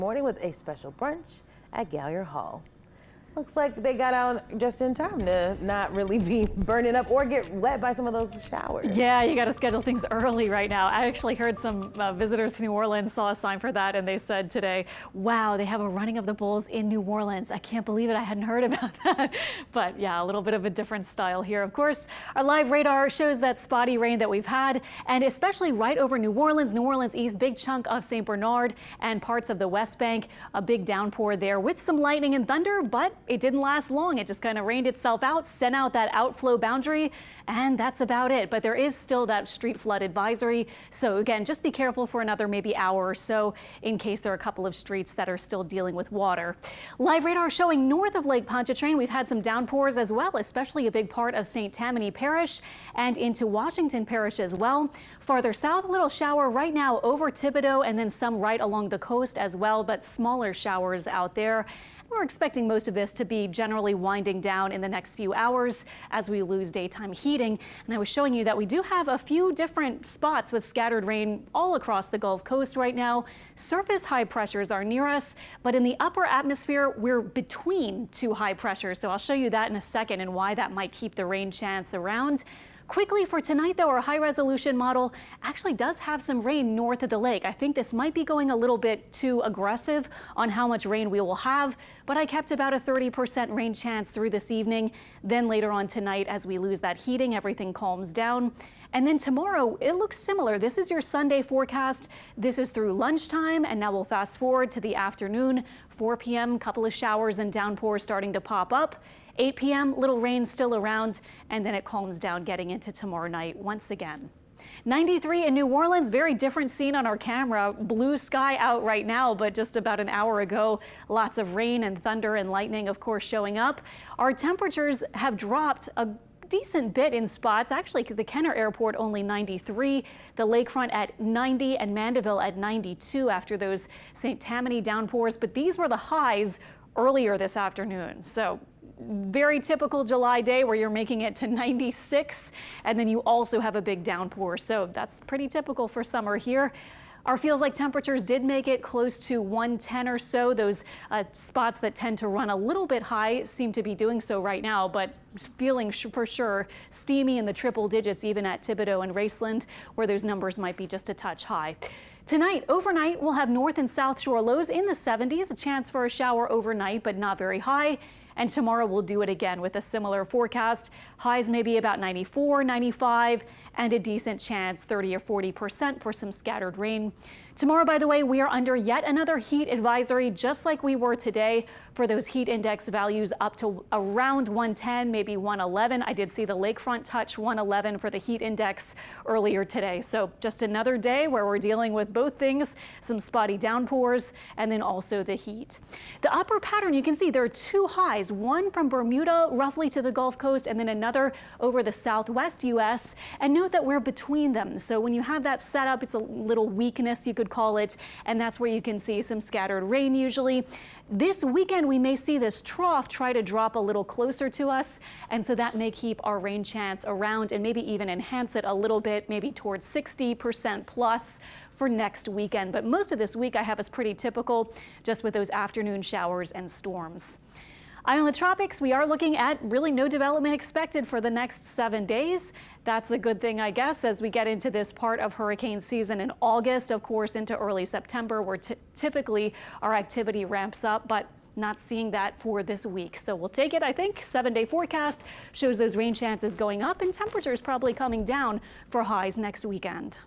Morning with a special brunch at Gallier Hall. Looks like they got out just in time to not really be burning up or get wet by some of those showers. Yeah, you got to schedule things early right now. I actually heard some visitors to New Orleans saw a sign for that, and they said today, wow, they have a running of the bulls in New Orleans. I can't believe it. I hadn't heard about that. But yeah, a little bit of a different style here. Of course, our live radar shows that spotty rain that we've had, and especially right over New Orleans East, big chunk of St. Bernard and parts of the West Bank. A big downpour there with some lightning and thunder, but it didn't last long. It just kind of rained itself out, sent out that outflow boundary, and that's about it. But there is still that street flood advisory. So again, just be careful for another maybe hour or so in case there are a couple of streets that are still dealing with water. Live radar showing north of Lake Pontchartrain, we've had some downpours as well, especially a big part of St. Tammany Parish and into Washington Parish as well. Farther south, a little shower right now over Thibodaux and then some right along the coast as well, but smaller showers out there. We're expecting most of this to be generally winding down in the next few hours as we lose daytime heating. And I was showing you that we do have a few different spots with scattered rain all across the Gulf Coast right now. Surface high pressures are near us, but in the upper atmosphere, we're between two high pressures. So I'll show you that in a second and why that might keep the rain chance around. Quickly for tonight, though, our high-resolution model actually does have some rain north of the lake. I think this might be going a little bit too aggressive on how much rain we will have, but I kept about a 30% rain chance through this evening. Then later on tonight, as we lose that heating, everything calms down. And then tomorrow, it looks similar. This is your Sunday forecast. This is through lunchtime, and now we'll fast forward to the afternoon. 4 p.m., couple of showers and downpours starting to pop up. 8 p.m., little rain still around, and then it calms down getting into tomorrow night once again. 93 in New Orleans, very different scene on our camera. Blue sky out right now, but just about an hour ago, lots of rain and thunder and lightning, of course, showing up. Our temperatures have dropped a decent bit in spots. Actually, the Kenner Airport only 93, the lakefront at 90, and Mandeville at 92 after those St. Tammany downpours. But these were the highs earlier this afternoon. So very typical July day where you're making it to 96, and then you also have a big downpour. So that's pretty typical for summer here. Our feels like temperatures did make it close to 110 or so. Those spots that tend to run a little bit high seem to be doing so right now, but feeling for sure steamy in the triple digits, even at Thibodaux and Raceland, where those numbers might be just a touch high. Tonight, overnight, we'll have north and south shore lows in the 70s, a chance for a shower overnight, but not very high. And tomorrow we'll do it again with a similar forecast. Highs maybe about 94, 95, and a decent chance 30 or 40% for some scattered rain. Tomorrow, by the way, we are under yet another heat advisory, just like we were today, for those heat index values up to around 110, maybe 111. I did see the lakefront touch 111 for the heat index earlier today. So just another day where we're dealing with both things, some spotty downpours, and then also the heat. The upper pattern, you can see there are two highs, one from Bermuda roughly to the Gulf Coast, and then another over the southwest U.S. And note that we're between them. So when you have that set up, it's a little weakness, you could call it, and that's where you can see some scattered rain usually. This weekend, we may see this trough try to drop a little closer to us, and so that may keep our rain chance around and maybe even enhance it a little bit, maybe towards 60% plus for next weekend. But most of this week I have is pretty typical, just with those afternoon showers and storms. Eye on the tropics, we are looking at really no development expected for the next 7 days. That's a good thing, I guess, as we get into this part of hurricane season in August, of course, into early September, where typically our activity ramps up, but not seeing that for this week. So we'll take it, I think. 7-day forecast shows those rain chances going up and temperatures probably coming down for highs next weekend.